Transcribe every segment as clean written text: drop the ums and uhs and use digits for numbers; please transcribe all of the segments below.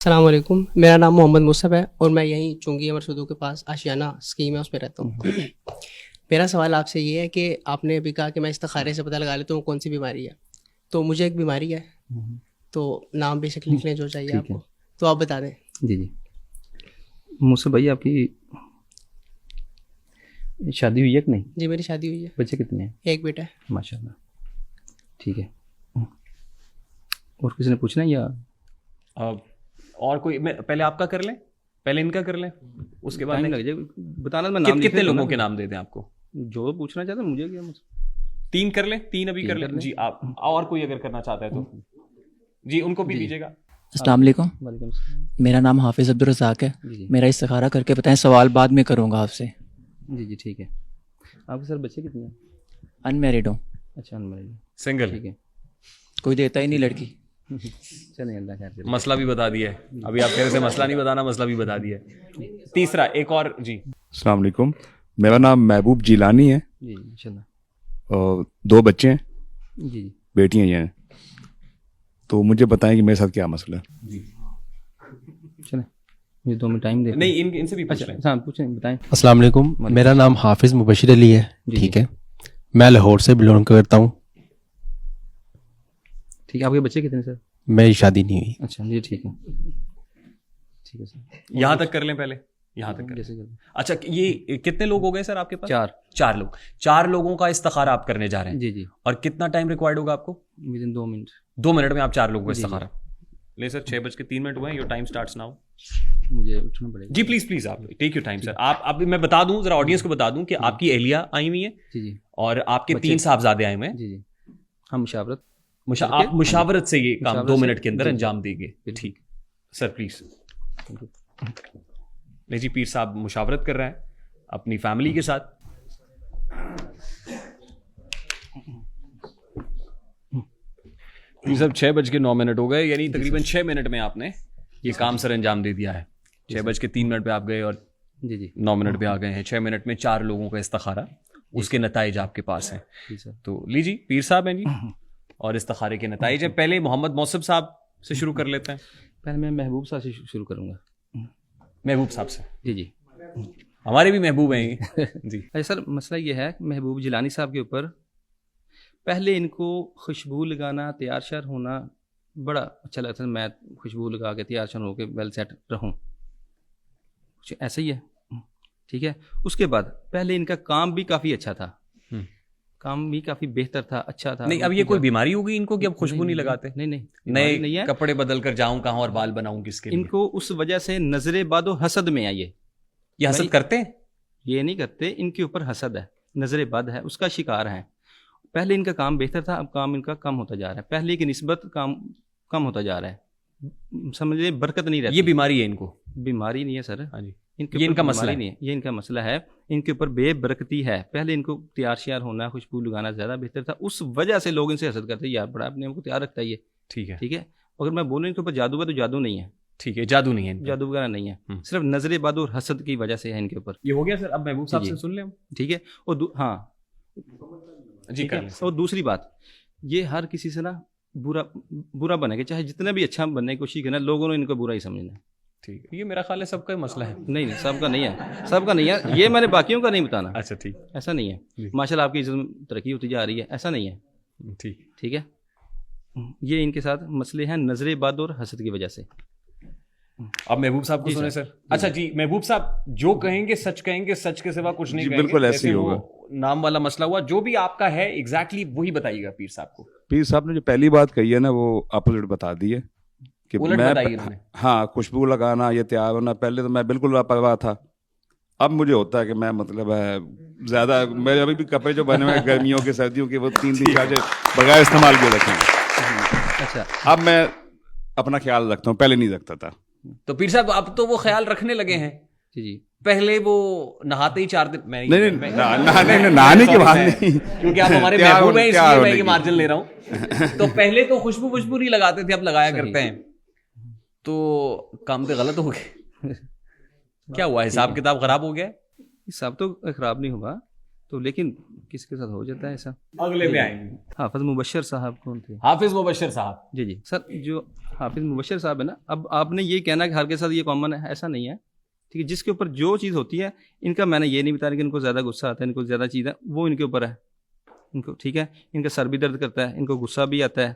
السلام علیکم، میرا نام محمد مصعب ہے اور میں یہیں چنگی امر سدو کے پاس آشیانہ اسکیم ہے اس پہ رہتا ہوں. میرا سوال آپ سے یہ ہے کہ آپ نے ابھی کہا کہ میں استخارے سے پتہ لگا لیتا ہوں کون سی بیماری ہے. تو مجھے ایک بیماری ہے، تو نام بے شک لکھ لیں جو چاہیے آپ کو، تو آپ بتا دیں. جی مصعب بھائی، آپ کی شادی ہوئی ہے کہ نہیں؟ جی میری شادی ہوئی ہے. بچے کتنے ہیں؟ ایک بیٹا ہے. ماشاء اللہ، ٹھیک ہے. اور کسی نے پوچھنا ہے یا اور کوئی؟ پہلے آپ کا کر لیں، پہلے ان کا کر لیں، اس کے بعد ٹائم لگ جائے بتانا. میں نام کتنے لوگوں کے نام دے دیں آپ کو؟ جو پوچھنا چاہتا مجھے کیا 3 کر لیں، 3 ابھی کر لیں. جی آپ اور کوئی اگر کرنا چاہتا ہے تو جی ان کو بھی دیجیے گا. السلام علیکم، وعلیکم السلام. میرا نام حافظ عبدالرزاق ہے. جی میرا استخارہ کر کے بتائیں، سوال بعد میں کروں گا آپ سے. جی ٹھیک ہے. آپ کے سر بچے کتنے ہیں؟ ان میرڈ ہوں. اچھا انمیرڈ. سنگل. ٹھیک ہے. کوئی دیتا ہی نہیں لڑکی. چلیں اللہ خیر کرے. مسئلہ بھی بتا دیا ہے ابھی، آپ کہہ رہے تھے مسئلہ نہیں بتانا، مسئلہ بھی بتا دیا ہے. تیسرا ایک اور. جی السلام علیکم، میرا نام محبوب جیلانی ہے جی ماشاء اللہ. اور 2 بچے ہیں، جی بیٹیاں یہ ہیں. تو مجھے بتائیں کہ میرے ساتھ کیا مسئلہ ہے. چلیں مجھے 2 منٹ ٹائم دیں. نہیں، ان سے بھی پوچھ لیں. اچھا پوچھیں بتائیں. السلام علیکم، میرا نام حافظ مبشر علی ہے. ٹھیک ہے، میں لاہور سے بلونگ کرتا ہوں. ٹھیک ہے. آپ کے بچے کتنے سر؟ میری شادی نہیں ہوئی. اچھا جی ٹھیک ہے. ٹھیک ہے سر. یہاں تک کر لیں، پہلے یہاں تک کر لیں. جیسے کہ اچھا یہ کتنے لوگ ہو گئے سر آپ کے پاس؟ 4 لوگ. 4 لوگوں کا استخارہ آپ کرنے جا رہے ہیں. جی اور کتنا ٹائم ریکوائرڈ ہوگا آپ کو؟ ودن 2 منٹ. 2 منٹ میں آپ 4 لوگوں کا استخارہ لے. سر 6:03 ہوئے ہیں. Your time starts now. مجھے اٹھنا پڑے گا. جی پلیز آپ ٹیک یور ٹائم سر. آپ اب میں بتا دوں ذرا آڈینس کو بتا دوں کہ آپ کی اہلیہ آئی ہوئی ہیں جی اور آپ کے 3 صاحبزادے آئے ہوئے ہیں. جی ہم مشاورت آپ مشاورت سے یہ کام 2 منٹ کے اندر انجام دیں گے. ٹھیک سر پلیز. نہیں جی، پیر صاحب مشاورت کر رہے ہیں اپنی فیملی کے ساتھ. پیر صاحب 6:09 ہو گئے، یعنی تقریباً 6 منٹ میں آپ نے یہ کام سر انجام دے دیا ہے. 6:03 پہ آپ گئے اور جی 9 منٹ پہ آ گئے ہیں. 6 منٹ میں 4 لوگوں کا استخارہ، اس کے نتائج آپ کے پاس ہیں. تو لیجیے پیر صاحب ہیں جی، اور استخارے کے نتائج ہیں. پہلے محمد مصعب صاحب سے شروع کر لیتے ہیں. پہلے میں محبوب صاحب سے شروع کروں گا. محبوب صاحب سے. جی ہمارے بھی محبوب ہیں جی. اچھا سر، مسئلہ یہ ہے کہ محبوب جیلانی صاحب کے اوپر پہلے ان کو خوشبو لگانا، تیار شیار ہونا بڑا اچھا لگتا ہے. میں خوشبو لگا کے تیار شیار ہو کے ویل سیٹ رہوں، کچھ ایسا ہی ہے. ٹھیک ہے. اس کے بعد پہلے ان کا کام بھی کافی اچھا تھا، کام بھی کافی بہتر تھا، اچھا تھا. نہیں اب یہ کوئی بیماری ہوگی ان کو کہ اب خوشبو نہیں لگاتے؟ نہیں نئے کپڑے بدل کر جاؤں کہاں اور بال بناؤں کس کے لیے؟ ان کو اس وجہ سے نظر بد و حسد میں آئیے. یہ حسد کرتے ہیں؟ یہ نہیں کرتے، ان کے اوپر حسد ہے، نظر بد ہے، اس کا شکار ہے. پہلے ان کا کام بہتر تھا، اب کام ان کا کم ہوتا جا رہا ہے. پہلے کی نسبت کام کم ہوتا جا رہا ہے. سمجھ لیں برکت نہیں رہتی. یہ بیماری ہے ان کو؟ بیماری نہیں ہے سر. ہاں جی، یہ ان کا مسئلہ نہیں ہے، یہ ان کا مسئلہ ہے. ان کے اوپر بے برکتی ہے. پہلے ان کو تیار شیار ہونا، خوشبو لگانا زیادہ بہتر تھا. اس وجہ سے لوگ ان سے حسد کرتے ہیں، یار بڑا اپنے آپ کو تیار رکھتا ہے یہ. ٹھیک ہے. اگر میں بولوں ان کے اوپر جادو ہے تو جادو نہیں ہے. ٹھیک ہے، جادو نہیں ہے، جادو وغیرہ نہیں ہے، صرف نظر بد اور حسد کی وجہ سے ہے ان کے اوپر. یہ ہو گیا سر. اب محبوب صاحب سے سن لیں ہم. ٹھیک ہے. اور ہاں جی کر لیں. اور دوسری بات، یہ ہر کسی سے نا برا بنے گا، چاہے جتنا بھی اچھا بننے کی کوشش کرنا، لوگوں نے ان کو برا ہی سمجھنا ہے. ٹھیک ہے. یہ میرا خیال ہے سب کا مسئلہ ہے. نہیں سب کا نہیں ہے، سب کا نہیں ہے. یہ میں نے باقیوں کا نہیں بتانا. اچھا ٹھیک. ایسا نہیں ہے. ماشاء اللہ آپ کی عزت میں ترقی ہوتی جا رہی ہے، ایسا نہیں ہے. ٹھیک ہے. یہ ان کے ساتھ مسئلے ہیں نظر بد اور حسد کی وجہ سے. اب محبوب صاحب کو سنیں سر. اچھا جی محبوب صاحب، جو کہیں گے سچ کہیں گے، سچ کے سوا کچھ نہیں کہیں گے. بالکل ایسے ہی ہوگا. نام والا مسئلہ ہوا، جو بھی آپ کا ہے ایگزیکٹلی وہی بتائیے گا پیر صاحب کو. پیر صاحب نے جو پہلی بات کہی ہے نا، وہ اپوزٹ بتا دی ہے کہ ہاں خوشبو لگانا، یہ تیار ہونا. پہلے تو میں بالکل لاپرواہ تھا. اب مجھے ہوتا ہے کہ میں مطلب ہے زیادہ، میرے ابھی بھی کپڑے جو بنے ہوئے گرمیوں کے سردیوں کے، وہ 3 دن بغیر استعمال کیے رکھے ہیں. اچھا اب میں اپنا خیال رکھتا ہوں، پہلے نہیں رکھتا تھا. تو پیر صاحب اب تو وہ خیال رکھنے لگے ہیں. جی پہلے وہ نہاتے ہی 4 دن. نہیں نہانے کی بات نہیں، کیونکہ آپ ہمارے محبوب ہیں اس لیے میں یہ مارجن لے رہا ہوں. تو پہلے تو خوشبو نہیں لگاتے تھے، اب لگایا کرتے ہیں. تو کام تو غلط ہو گئے. کیا ہوا؟ حساب کتاب خراب ہو گیا؟ حساب تو خراب نہیں ہوا. تو لیکن کس کے ساتھ ہو جاتا ہے ایسا. اگلے میں آئیں گے. حافظ مبشر صاحب کون تھے؟ حافظ مبشر صاحب. جی جی سر، جو حافظ مبشر صاحب ہے نا، اب آپ نے یہ کہنا کہ ہر کے ساتھ یہ کامن ہے، ایسا نہیں ہے. ٹھیک ہے، جس کے اوپر جو چیز ہوتی ہے، ان کا میں نے یہ نہیں بتایا کہ ان کو زیادہ غصہ آتا ہے، ان کو زیادہ چیز ہے، وہ ان کے اوپر ہے. ان کو ٹھیک ہے، ان کا سر بھی درد کرتا ہے، ان کو غصہ بھی آتا ہے،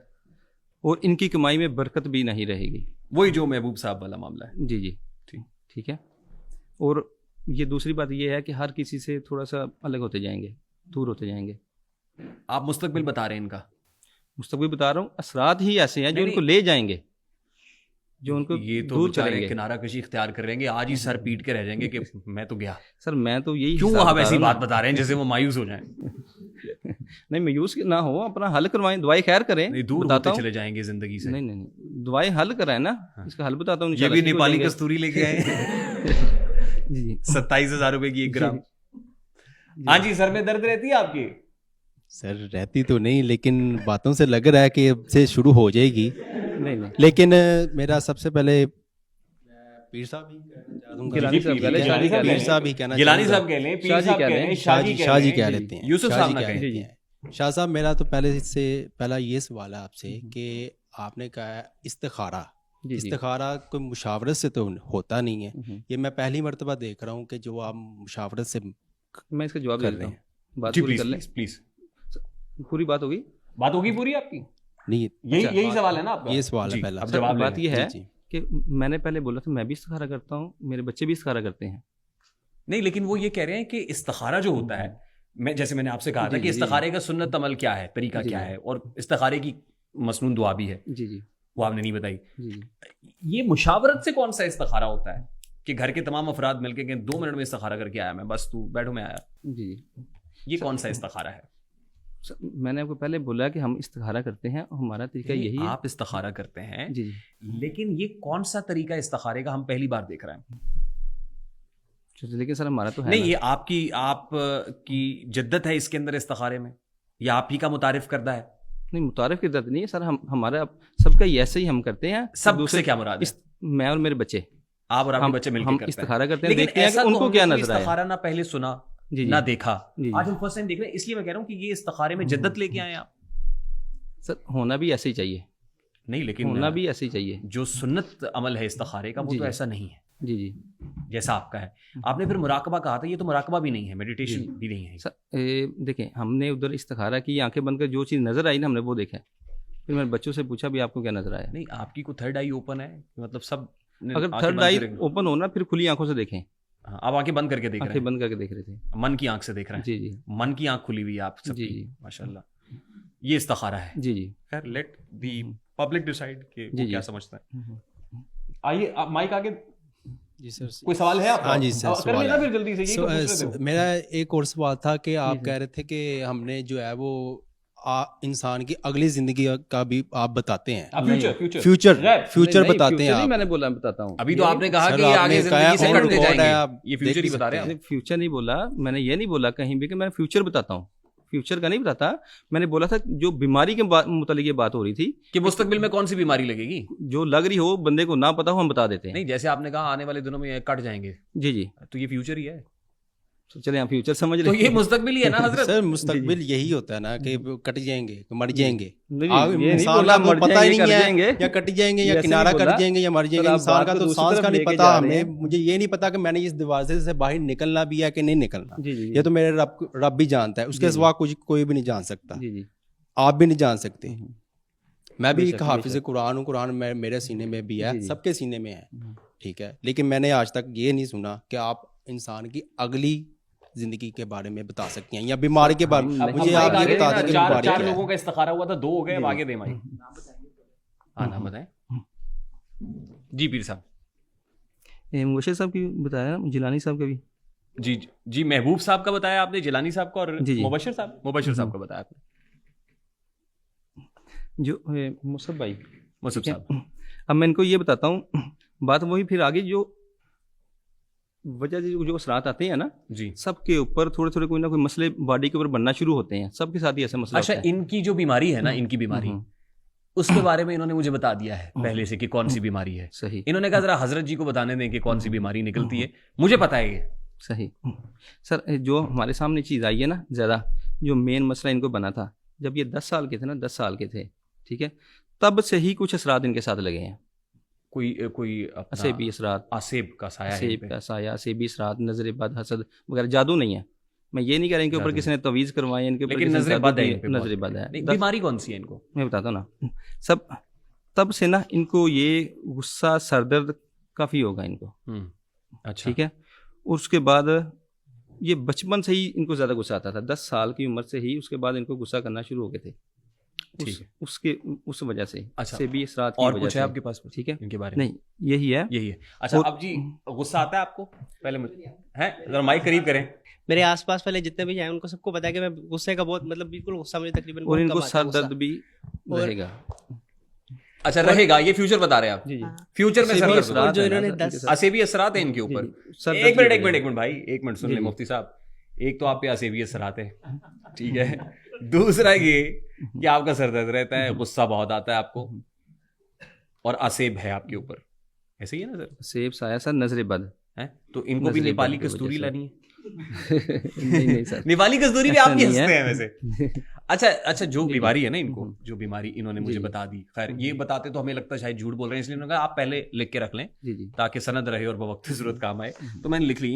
اور ان کی کمائی میں برکت بھی نہیں رہے گی. وہی جو محبوب صاحب والا معاملہ ہے. جی جی ٹھیک ہے. اور یہ دوسری بات یہ ہے کہ ہر کسی سے تھوڑا سا الگ ہوتے جائیں گے، دور ہوتے جائیں گے. آپ مستقبل بتا رہے ہیں ان کا؟ مستقبل بتا رہا ہوں، اثرات ہی ایسے ہیں جو ان کو لے جائیں گے، جو ان کو یہ تو دور بیچارے کریں گے. کنارہ کشی اختیار کر رہیں گے، آج ہی سر پیٹ کے رہ جائیں گے کہ میں تو گیا. سر میں تو یہی کیوں حساب آپ بتا ایسی رہا ہوں. بات بتا رہے ہیں جیسے وہ مایوس ہو جائیں؟ نہیں مایوس نہ ہو، اپنا حل کروائیں، دعائیں خیر کریں. نہیں، دور بتاتا ہوتے ہوں. چلے جائیں گے زندگی سے. نہیں نہیں نہیں، دعائیں حل کرائیں نا، اس کا حل بتاتا ہوں. یہ بھی نیپالی کستوری لے کے آئے جی 27,000 روپے کی 1 گرام. ہاں جی، سر میں درد رہتی ہے آپ کی؟ سر رہتی تو نہیں، لیکن باتوں سے لگ رہا ہے کہ اب سے شروع ہو جائے گی. نہیں نہیں، لیکن میرا سب سے پہلے پیر صاحب ہی کہنا چاہتا ہوں. گیلانی صاحب کہہ لیں، پیر صاحب ہی کہنا گیلانی چاہتا صاحب کہہ لیں، پیر شاہ جی صاحب کہہ کہہ لیں، لیں، شاہ جی کہہ لیتے ہیں. یوسف شاہ صاحب جی نہ کہہ کہیں. لیتے ہیں. شاہ صاحب میرا تو پہلا یہ سوال ہے آپ سے کہ آپ نے کہا استخارہ. استخارہ کوئی مشاورت سے تو ہوتا نہیں ہے. یہ میں پہلی مرتبہ دیکھ رہا ہوں کہ جو آپ مشاورت سے میں اس کا جواب کر دے رہے رہا ہیں. ہوں. بات جی پوری پلیز کر لیں. پلیز. پوری بات ہوگی. بات ہوگی پوری آپ کی؟ نہیں، یہی سوال ہے نا آپ کا؟ یہ سوال ہے جی، پہلا. اب سر جواب بات یہ ہے جی. کہ میں نے پہلے بولا تھا میں بھی استخارہ کرتا ہوں، میرے بچے بھی استخارہ کرتے ہیں. نہیں، لیکن وہ یہ کہہ رہے ہیں کہ استخارہ جو ہوتا ہے، جیسے میں نے آپ سے کہا تھا کہ استخارے کا سنت عمل کیا ہے، طریقہ کیا ہے، اور استخارے کی مسنون دعا بھی ہے. جی جی وہ آپ نے نہیں بتائی. جی یہ مشاورت سے کون سا استخارہ ہوتا ہے کہ گھر کے تمام افراد مل کے 2 منٹ میں استخارہ کر کے آیا میں، بس تو بیٹھو میں آیا؟ جی. یہ کون سا استخارہ ہے؟ میں نے آپ کو پہلے بولا کہ ہم استخارہ کرتے ہیں اور ہمارا طریقہ یہی ہے. آپ استخارہ کرتے ہیں، جی جی، لیکن یہ کون سا طریقہ استخارے کا ہم پہلی بار دیکھ رہے ہیں؟ لیکن سر ہمارا تو ہے نہیں، یہ آپ کی جدت ہے اس کے اندر استخارے میں، یا آپ ہی کا متعارف کردہ ہے؟ نہیں، متعارف کی درد نہیں ہے سر. ہمارا سب کا ایسے ہی ہم کرتے ہیں. سب سے کیا مراد ہے؟ میں اور میرے بچے، آپ اور آپ کے بچے مل کے ہم کرتے ہیں استخارہ کرتے ہیں، لیکن دیکھتے ہیں کہ ایسا ان کو کیا نظر آیا. استخارہ نہ پہلے سنا جی نہ دیکھا، جی آج ہم فرسٹ ٹائم دیکھ رہے ہیں، اس لیے میں کہہ رہا ہوں کہ یہ استخارے میں جدت لے کے آئے آپ. سر ہونا بھی ایسے ہی چاہیے. نہیں، لیکن ہونا بھی ایسے ہی چاہیے. جو سنت عمل ہے استخارے کا وہ تو ایسا نہیں ہے جی جی. جیسا آپ کا ہے. آپ نے پھر مراقبہ کہا تھا، یہ تو مراقبہ بھی نہیں ہے، میڈیٹیشن بھی نہیں ہے. سر دیکھیں، ہم نے ادھر استخارہ کی، آنکھیں بند کر جو چیز نظر آئی نا ہم نے وہ دیکھا. پھر میں نے بچوں سے پوچھا بھی آپ کو کیا نظر آیا. نہیں، آپ کی کوئی تھرڈ آئی اوپن ہے؟ مطلب سب اگر تھرڈ آئی اوپن ہونا پھر کھلی آنکھوں سے دیکھیں. آپ آنکھیں بند کر کے دیکھ رہے آنکھیں ہیں؟ بند کر کے دیکھ رہے تھے. من کی آنکھ سے دیکھ رہے ہیں؟ جی جی. من کی آنکھ کھلی ہوئی ہے آپ سب جی کی. جی. ماشاءاللہ. یہ استخارہ ہے. جی جی. خیر، لیٹ دی پبلک ڈیسائیڈ کہ وہ جی کیا سمجھتا ہے. آئیے آپ مائک آگے. جی سر. کوئی سوال ہے آپ کا؟ ہاں جی سر، کر لینا پھر جلدی سے. یہی تو پوچھ رہے تھے. میرا ایک اور سوال تھا کہ آپ کہہ رہے تھے کہ ہم نے جو ہے وہ انسان کی اگلی زندگی کا بھی آپ بتاتے ہیں. فیوچر بتاتے ہیں. میں نے بولا بتاتا ہوں. ابھی تو آپ نے کہا کہ یہ آگے زندگی سے کٹتے جائیں گے، یہ فیوچر ہی بتا رہے ہیں. فیوچر نہیں بولا میں نے، یہ نہیں بولا کہیں بھی کہ میں فیوچر بتاتا ہوں. فیوچر کا نہیں بتاتا. میں نے بولا تھا جو بیماری کے متعلق یہ بات ہو رہی تھی کہ مستقبل میں کون سی بیماری لگے گی، جو لگ رہی ہو بندے کو نہ پتا ہو ہم بتا دیتے ہیں. نہیں جیسے آپ نے کہا آنے والے دنوں میں یہ کٹ جائیں گے. جی جی. تو یہ فیوچر ہی ہے. چلیں آپ فیوچر سمجھ تو رہے یہ مستقبل ہی ہے نا حضرت. سر مستقبل یہی ہوتا ہے نا کہ کٹ جائیں گے، مر جائیں گے. انسان انسان کا پتہ ہی نہیں ہے یا کٹ جائیں گے یا کنارہ کٹ جائیں گے یا مر جائیں گے. انسان کا تو سانس کا نہیں پتا. مجھے یہ نہیں پتا کہ میں نے اس دروازے سے باہر نکلنا بھی ہے کہ نہیں نکلنا. یہ تو میرے رب بھی جانتا ہے. اس کے سوا کوئی بھی نہیں جان سکتا. آپ بھی نہیں جان سکتے. میں بھی ایک حافظ قرآن ہوں. قرآن میرے سینے میں بھی ہے، سب کے سینے میں ہے. ٹھیک ہے، لیکن میں نے آج تک یہ نہیں سنا کہ آپ انسان کی اگلی زندگی کے بارے میں بتا سکتی ہیں یا بیماری کے بارے میں. مجھے آپ یہ بتا دیں کہ بیماری چار کیا لوگوں ہے. کا استخارہ ہوا تھا، 2 ہو گئے. اب آگے دیں بھائی. ہاں نام بتائیں. جی پیر صاحب. مبشر صاحب کی بتایا، جیلانی صاحب کا بھی. جی جی. محبوب صاحب کا بتایا آپ نے، جیلانی صاحب کا، اور مبشر صاحب کا بتایا آپ نے. جو مصعب بھائی، مصعب صاحب. اب میں ان کو یہ بتاتا ہوں بات وہی. پھر آگے جو وجہ جو اثرات آتے ہیں نا جی، سب کے اوپر تھوڑے تھوڑے کوئی نہ کوئی مسئلے باڈی کے اوپر بننا شروع ہوتے ہیں. سب کے ساتھ ہی ایسا مسئلہ. اچھا، ان کی جو بیماری ہے نا، ان کی بیماری، اس کے بارے میں انہوں نے مجھے بتا دیا ہے پہلے سے کہ کون سی بیماری ہے. صحیح. انہوں نے کہا ذرا حضرت جی کو بتانے دیں کہ کون سی بیماری نکلتی ہے. مجھے پتا ہے یہ صحیح سر. جو ہمارے سامنے چیز آئی ہے نا زیادہ, جو مین مسئلہ ان کو بنا تھا جب یہ 10 سال کے تھے نا, 10 سال کے تھے, ٹھیک ہے, تب سے ہی کچھ اثرات ان کے ساتھ لگے ہیں. کوئی اسیبی اثرات, آسیب کا سایہ, اسیب کا سایہ, اسیبی اثرات, نظر بد, حسد وغیرہ. جادو نہیں ہے, میں یہ نہیں کہہ رہا ان کے اوپر کسی نے تویز کروائے, ان کے اوپر نظر بد ہے. بیماری کون سی ہے ان کو میں بتاتا ہوں نا سب. تب سے نا ان کو یہ غصہ, سر درد کافی ہوگا ان کو. اچھا, ٹھیک ہے. اور اس کے بعد یہ بچپن سے ہی ان کو زیادہ غصہ آتا تھا, 10 سال کی عمر سے ہی. اس کے بعد ان کو غصہ کرنا شروع ہو گئے تھے اس وجہ سے. اچھا, سے بھی اثرات اور کچھ ہے آپ کے پاس ٹھیک ہے ان کے بارے میں؟ نہیں, یہی ہے. اچھا اب جی غصہ آتا ہے آپ کو؟ پہلے مجھے ہے ذرا مائک قریب کریں. میرے آس پاس والے جتنے بھی ہیں ان کو سب کو پتا ہے کہ میں غصے کا بہت مطلب بالکل غصہ مجھے تقریباً, اور ان کو سر درد بھی رہے گا. اچھا رہے گا, یہ فیوچر بتا رہے ہیں آپ؟ جی جی. فیوچر میں جو انہوں نے 10 اسیبی اثرات ہیں ان کے اوپر. ایک منٹ بھائی, ایک منٹ سن لیں مفتی صاحب. ایک تو آپ پہ اسیبی اثرات ہیں, ٹھیک ہے. دوسرا یہ کہ آپ کا سر درد رہتا ہے, غصہ بہت آتا ہے آپ کو, اور اسیب ہے آپ کے اوپر, ایسے ہی ہے نا سر؟ سیب سایہ سر, نظر بد ہے. تو ان کو بھی نیپالی کستوری لانی ہے. نہیں سر, نیپالی کستوری بھی آپ کی ہنستے ہیں ویسے. اچھا جو بیماری ہے نا ان کو, جو بیماری انہوں نے مجھے بتا دی, خیر یہ بتاتے تو ہمیں لگتا ہے شاید جھوٹ بول رہے ہیں, اس لیے انہوں نے کہا آپ پہلے لکھ کے رکھ لیں تاکہ سند رہے اور بوقت ضرورت کام آئے. تو میں نے لکھ لی.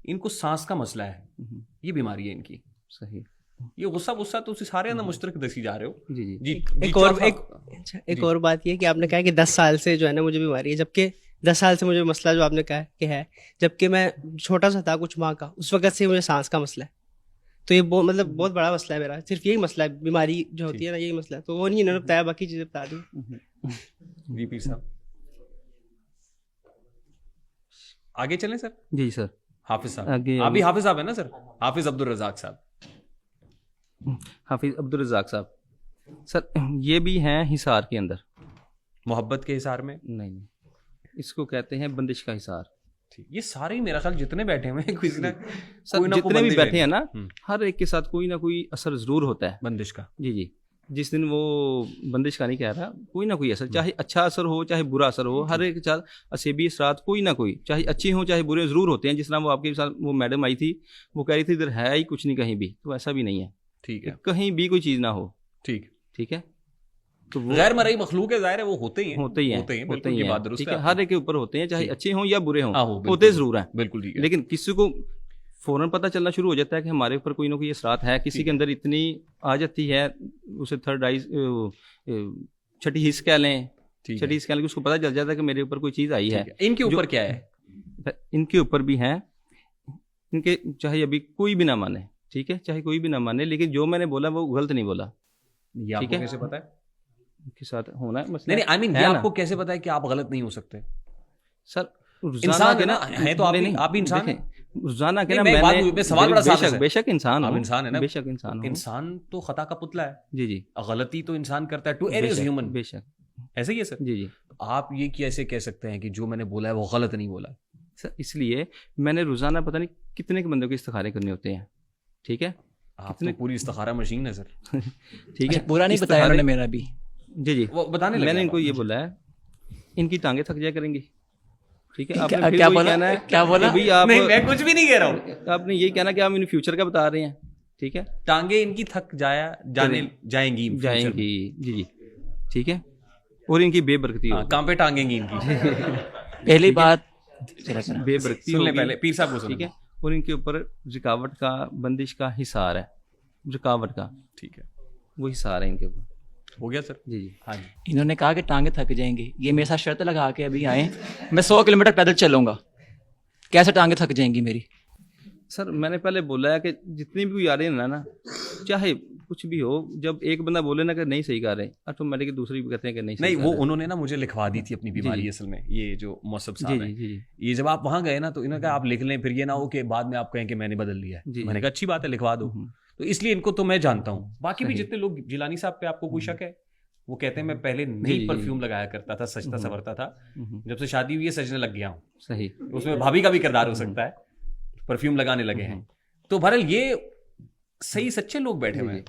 ان کو سانس کا مسئلہ ہے, یہ بیماری ہے ان کی. صحیح. یہ غصہ تو سارے اندر مشترک دسی جا رہے ہو. جی جی. ایک اور بات یہ کہ آپ نے کہا کہ 10 سال سے جو ہے نا مجھے بیماری ہے, جبکہ 10 سال سے مجھے مسئلہ جو آپ نے کہا کہ ہے, جبکہ میں چھوٹا سا تھا کچھ ماہ کا, اس وقت سے مجھے سانس کا مسئلہ ہے. تو یہ مطلب بہت بڑا مسئلہ ہے میرا, صرف یہی مسئلہ ہے, بیماری جو ہوتی ہے نا یہی مسئلہ ہے. تو وہ نہیں انہوں نے بتایا, باقی چیزیں بتا دی. جی پیر صاحب آگے چلیں سر. جی سر. حافظ صاحب, آپ بھی حافظ صاحب ہیں نا سر؟ حافظ عبدالرزاق صاحب. حافظ عبدالرزاق صاحب سر, یہ بھی ہیں حصار کے اندر. محبت کے حصار میں نہیں, اس کو کہتے ہیں بندش کا حصار. یہ سارے میرا خیال جتنے بیٹھے ہوئے ہیں, جتنے بھی بیٹھے ہیں نا, ہر ایک کے ساتھ کوئی نہ کوئی اثر ضرور ہوتا ہے بندش کا. جی جی. جس دن وہ بندش کا نہیں کہہ رہا, کوئی نہ کوئی اثر, چاہے اچھا اثر ہو چاہے برا اثر ہو, ہر ایک ساتھ اسیبی اثرات کوئی نہ کوئی, چاہے اچھے ہوں چاہے برے, ضرور ہوتے ہیں. جس طرح وہ آپ کے ساتھ وہ میڈم آئی تھی, وہ کہہ رہی تھی ادھر ہے ہی کچھ نہیں کہیں بھی, تو ایسا بھی نہیں ہے. ٹھیک ہے, کہیں بھی کوئی چیز نہ ہو. ٹھیک ہے. تو غیر مرئی مخلوق ہے, ظاہر ہے وہ ہوتے ہی ہیں, ہوتے ہی ہیں. بات درست ہے, ہر ایک کے اوپر ہوتے ہیں, چاہے اچھے ہوں یا برے ہوں, ہوتے ضرور ہیں. بالکل ٹھیک ہے. لیکن کسی کو فوراً پتہ چلنا شروع ہو جاتا ہے کہ ہمارے اوپر کوئی نہ کوئی اثرات ہے, کسی کے اندر اتنی آ جاتی ہے, اسے تھرڈ آئی, چھٹی حص کہہ لیں, چھٹی حص کہہ لیں, اس کو پتہ چل جاتا ہے کہ میرے اوپر کوئی چیز آئی ہے. ان کے اوپر کیا ہے؟ ان کے اوپر بھی ہیں, ان کے چاہے ابھی کوئی بھی نہ مانے, ٹھیک ہے, چاہے کوئی بھی نہ مانے, لیکن جو میں نے بولا وہ غلط نہیں بولا. یہ آپ کو کیسے پتا ہے کے ساتھ ہونا ہے مسئلہ؟ نہیں, آئی مین یہ آپ کو کیسے پتا ہے کہ آپ غلط نہیں ہو سکتے؟ سر انسان ہے نا, ہے تو آپ بھی انسان ہیں. روزانہ کے نا میں سوال بڑا صاف ہے, بے شک انسان ہوں, انسان ہے نا, بے شک انسان ہوں. انسان تو خطا کا پتلا ہے. جی جی. غلطی تو انسان کرتا ہے, ٹو ایئر از ہیومن. بے شک ایسے ہی ہے سر. جی جی. آپ یہ کیسے کہہ سکتے ہیں کہ جو میں نے بولا ہے وہ غلط نہیں بولا؟ سر اس لیے میں نے روزانہ پتہ نہیں کتنے کے بندوں کے استخارے کرنے ہوتے ہیں. ٹھیک ہے, آپ تو پوری استخارہ مشین ہے سر. ٹھیک ہے, پورا نہیں بتایا انہوں نے میرا بھی. جی جی, وہ بتانے لگا. میں نے ان کو یہ بولا ہے, ان کی ٹانگیں تھک جایا کریں گی. ٹھیک ہے, آپ نے کیا بولا, کیا بولا؟ نہیں, میں کچھ بھی نہیں کہہ رہا ہوں. آپ نے یہ کہنا کہ آپ ان فیوچر کا بتا رہے ہیں. ٹھیک ہے, ٹانگیں ان کی تھک جائیں گی. جی جی. ٹھیک ہے, اور ان کی بے برکتی ہوگی. کہاں پہ ٹانگیں گی ان کی؟ پہلی بات بے برکتی سن لیں پہلے, پیر صاحب کو سن. ٹھیک ہے, اور ان کے اوپر رکاوٹ کا, بندش کا حصار ہے, رکاوٹ کا. ٹھیک ہے, وہ حصار ہے ان کے اوپر. ہو گیا سر. جی جی. ہاں جی. انہوں نے کہا کہ ٹانگیں تھک جائیں گی, یہ میرے ساتھ شرط لگا کے ابھی آئے, میں 100 کلومیٹر پیدل چلوں گا, کیسے ٹانگیں تھک جائیں گی میری؟ سر میں نے پہلے بولا ہے کہ جتنی بھی کوئی آ رہے ہیں نا, چاہے کچھ بھی ہو, جب ایک بندہ بولے نا کہ نہیں صحیح کہہ رہے, آٹومیٹک دوسری بھی کہتے ہیں کہ نہیں. وہ انہوں نے نا مجھے لکھوا دی تھی اپنی بیماری اصل میں, یہ جو موصف صاحب ہیں, یہ جب آپ وہاں گئے نا تو انہوں نے کہا آپ لکھ لیں, پھر یہ نہ ہو کہ بعد میں آپ کہیں کہ میں نے بدل لیا ہے. میں نے کہا اچھی بات ہے, لکھوا دو. تو اس لیے ان کو تو میں جانتا ہوں. باقی بھی جتنے لوگ, جیلانی صاحب پہ آپ کو کوئی شک ہے؟ وہ کہتے ہیں میں پہلے نہیں پرفیوم لگایا کرتا تھا, سجتا سورتا تھا, جب سے شادی ہوئی ہے سجنے لگ گیا ہوں. صحیح, اس میں بھابھی کا بھی کردار ہو سکتا ہے, پرفیوم لگانے لگے ہیں. تو بہرحال یہ صحیح سچے لوگ بیٹھے ہوئے ہیں.